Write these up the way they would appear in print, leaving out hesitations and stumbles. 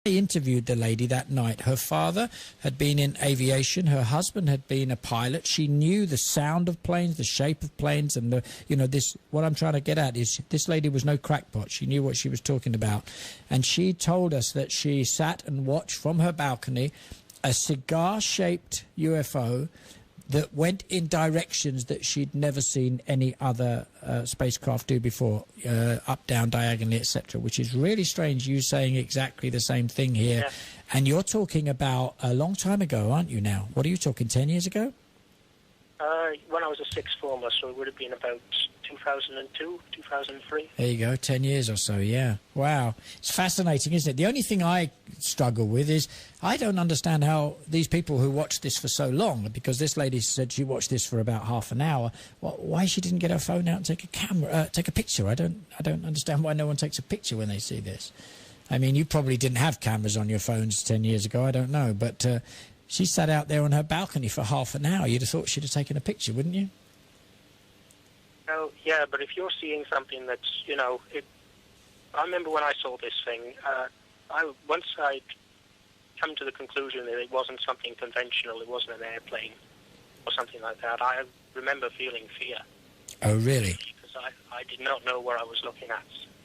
I interviewed the lady that night. Her father had been in aviation. Her husband had been a pilot. She knew the sound of planes, the shape of planes, and what I'm trying to get at is this lady was no crackpot. She knew what she was talking about. And she told us that she sat and watched from her balcony a cigar-shaped UFO that went in directions that she'd never seen any other spacecraft do before, up, down, diagonally, etc., which is really strange, you saying exactly the same thing here. Yeah. And you're talking about a long time ago, aren't you now? What are you talking, 10 years ago? When I was a sixth former, so it would have been about 2002, 2003. There you go, 10 years or so, yeah. Wow. It's fascinating, isn't it? The only thing I struggle with is I don't understand how these people who watched this for so long, because this lady said she watched this for about half an hour, why she didn't get her phone out and take a picture. I don't understand why no one takes a picture when they see this. I mean, you probably didn't have cameras on your phones 10 years ago, I don't know, but she sat out there on her balcony for half an hour. You'd have thought she'd have taken a picture, wouldn't you? Oh, yeah, but if you're seeing something that's, I remember when I saw this thing, once I'd come to the conclusion that it wasn't something conventional, it wasn't an airplane or something like that, I remember feeling fear. Oh, really? Because I did not know where I was looking at.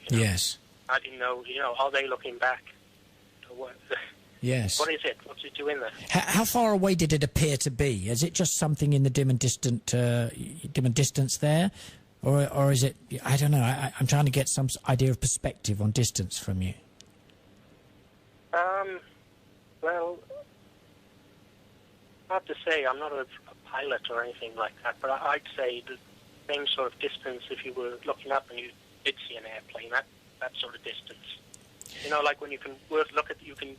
Yes. I didn't know, are they looking back? Yes. What is it? What's it doing there? How far away did it appear to be? Is it just something in the dim and distance there? Or is it, I don't know, I'm trying to get some idea of perspective on distance from you. Well, I have to say, I'm not a pilot or anything like that, but I'd say the same sort of distance if you were looking up and you did see an airplane, that sort of distance. Like when you can work out, you can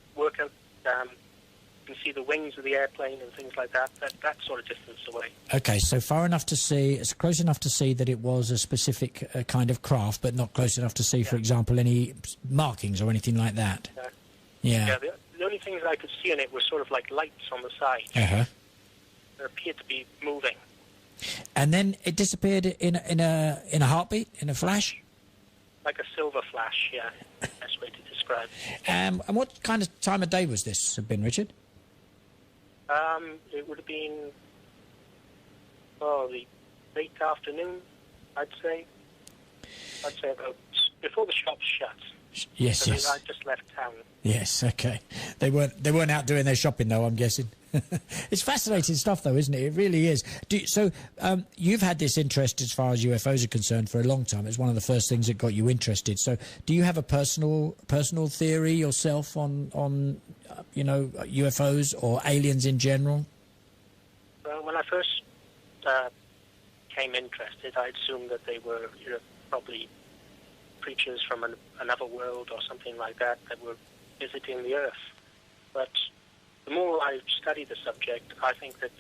see the wings of the airplane and things like that, that sort of distance away. Okay, so far enough to see, it's close enough to see that it was a specific kind of craft, but not close enough to see, for example, any markings or anything like that. Yeah, the only things I could see in it were sort of like lights on the side. Uh-huh. They appeared to be moving. And then it disappeared in a heartbeat, in a flash? Like a silver flash, yeah. Best way to describe it. And what kind of time of day was this have been, Richard? It would have been, the late afternoon, I'd say. I'd say about before the shops shut. Yes, yes. I just left town. Yes, okay. They weren't out doing their shopping, though, I'm guessing. It's fascinating stuff, though, isn't it? It really is. You've had this interest as far as UFOs are concerned for a long time. It's one of the first things that got you interested. So do you have a personal theory yourself on UFOs or aliens in general? Well, when I first became interested, I assumed that they were probably creatures from another world or something like that were visiting the Earth. But the more I study the subject, I think that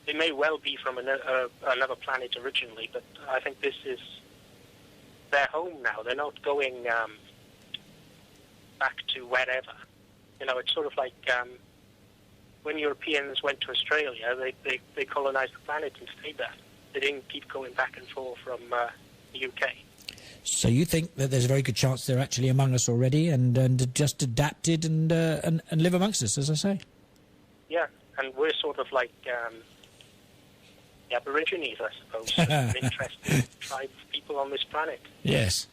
they may well be from another planet originally, but I think this is their home now. They're not going back to wherever. It's sort of like when Europeans went to Australia, they colonized the planet and stayed there. They didn't keep going back and forth from the UK. So you think that there's a very good chance they're actually among us already and just adapted and live amongst us, as I say? Yeah, and we're sort of like the Aborigines, I suppose, an interesting tribe of people on this planet. Yes.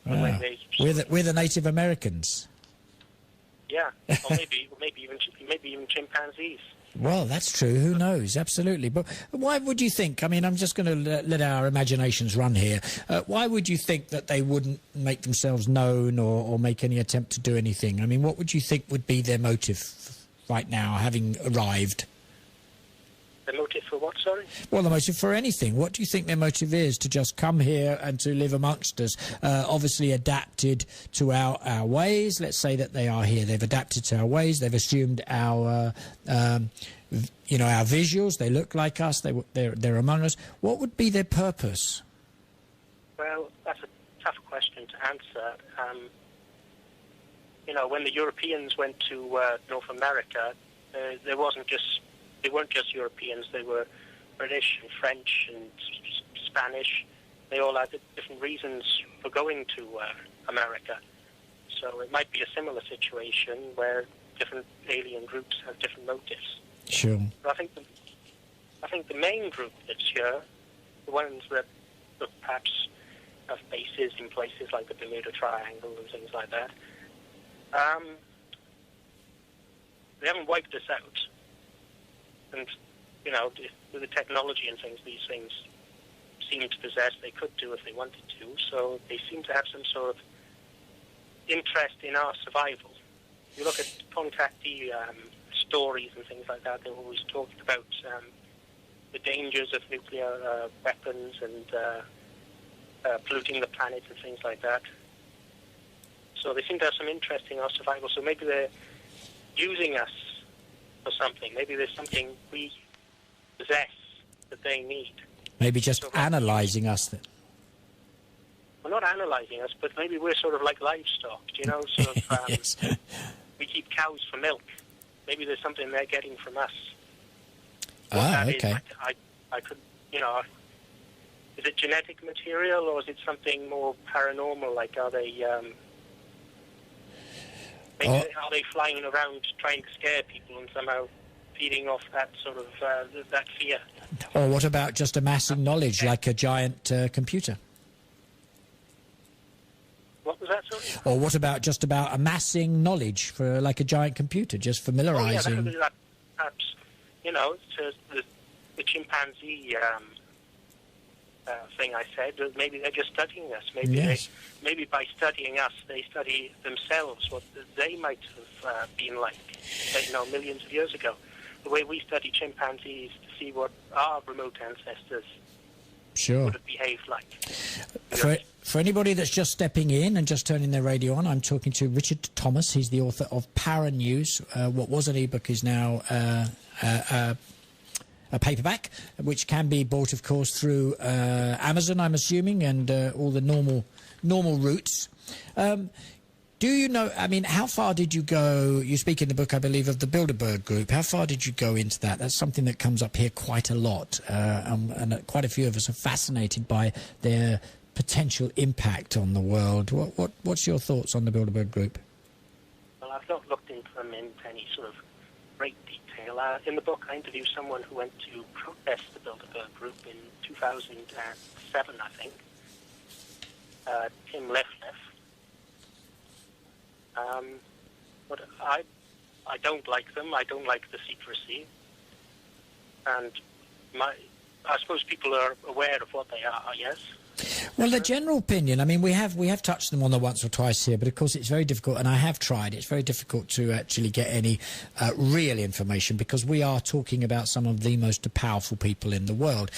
Wow. We're the Native Americans. Yeah, or maybe even chimpanzees. Well, that's true. Who knows? Absolutely. But why would you think? I mean, I'm just going to let our imaginations run here. Why would you think that they wouldn't make themselves known or make any attempt to do anything? I mean, what would you think would be their motive right now, having arrived? The motive for what, sorry? Well, the motive for anything. What do you think their motive is to just come here and to live amongst us? Obviously adapted to our ways. Let's say that they are here. They've adapted to our ways. They've assumed our visuals. They look like us. They're among us. What would be their purpose? Well, that's a tough question to answer. When the Europeans went to North America, they weren't just Europeans. They were British and French and Spanish. They all had different reasons for going to America. So it might be a similar situation where different alien groups have different motives. Sure. But I think the main group that's here, the ones that perhaps have bases in places like the Bermuda Triangle and things like that, they haven't wiped us out. And, you know, with the technology and things, these things seem to possess, they could do if they wanted to. So they seem to have some sort of interest in our survival. You look at contactee stories and things like that, they're always talking about the dangers of nuclear weapons and polluting the planet and things like that. So they seem to have some interest in our survival. So maybe they're using us for something. Maybe there's something we possess that they need. Maybe just analysing us then. Well, not analysing us, but maybe we're sort of like livestock, you know, sort of, yes. We keep cows for milk. Maybe there's something they're getting from us. Okay. I could, you know, is it genetic material or is it something more paranormal? Like, are they, are they flying around trying to scare people and somehow feeding off that sort of, that fear? Or what about just amassing knowledge like a giant computer? What was that, sorry? Or what about just about amassing knowledge for like a giant computer, just familiarising? Oh, yeah, that, perhaps, you know, the chimpanzee thing I said, maybe they're just studying us. Maybe yes. Maybe by studying us, they study themselves, what they might have been like, you know, millions of years ago. The way we study chimpanzees to see what our remote ancestors sure. would have behaved like. For anybody that's just stepping in and just turning their radio on, I'm talking to Richard Thomas. He's the author of Para News. What was an ebook is now a paperback, which can be bought, of course, through Amazon, I'm assuming, and all the normal routes. Do you know, I mean, how far did you go? You speak in the book, I believe, of the Bilderberg Group. How far did you go into that? That's something that comes up here quite a lot, and quite a few of us are fascinated by their potential impact on the world. What's your thoughts on the Bilderberg Group? Well, I've not looked into them in any sort of great detail. In the book, I interviewed someone who went to protest the Bilderberg Group in 2007, I think, Tim Lefleff. But I don't like them. I don't like the secrecy. And I suppose people are aware of what they are, yes? Well, the general opinion, I mean, we have touched them on the once or twice here, but of course it's very difficult, and I have tried. It's very difficult to actually get any real information because we are talking about some of the most powerful people in the world.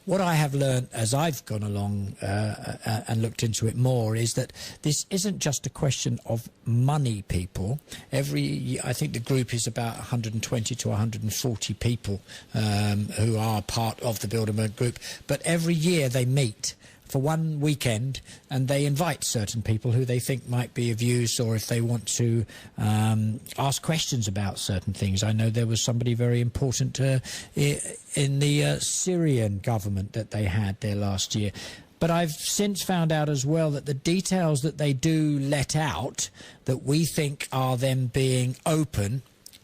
What I have learned as I've gone along and looked into it more is that this isn't just a question of money, people. I think the group is about 120 to 140 people who are part of the Bilderberg Group. But every year they meet for one weekend and they invite certain people who they think might be of use, or if they want to ask questions about certain things. I know there was somebody very important in the Syrian government that they had there last year. But I've since found out as well that the details that they do let out that we think are them being open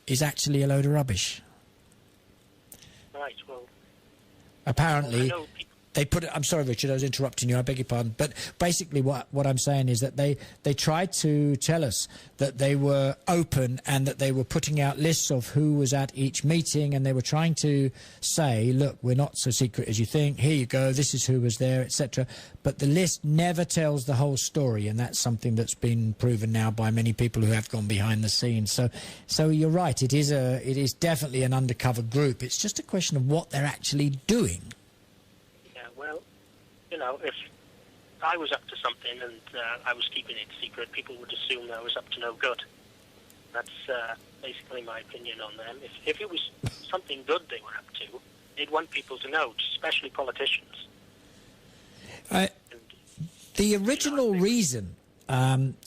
is actually a load of rubbish. Right, well... Apparently... They put it, I'm sorry, Richard, I was interrupting you, I beg your pardon. But basically what I'm saying is that they tried to tell us that they were open and that they were putting out lists of who was at each meeting, and they were trying to say, look, we're not so secret as you think, here you go, this is who was there, etc. But the list never tells the whole story, and that's something that's been proven now by many people who have gone behind the scenes. So you're right, it is definitely an undercover group. It's just a question of what they're actually doing. Well, you know, if I was up to something and I was keeping it secret, people would assume I was up to no good. That's basically my opinion on them. If it was something good they were up to, they'd want people to know, especially politicians. The original reason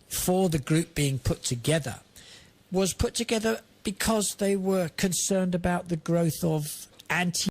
for the group being put together was put together because they were concerned about the growth of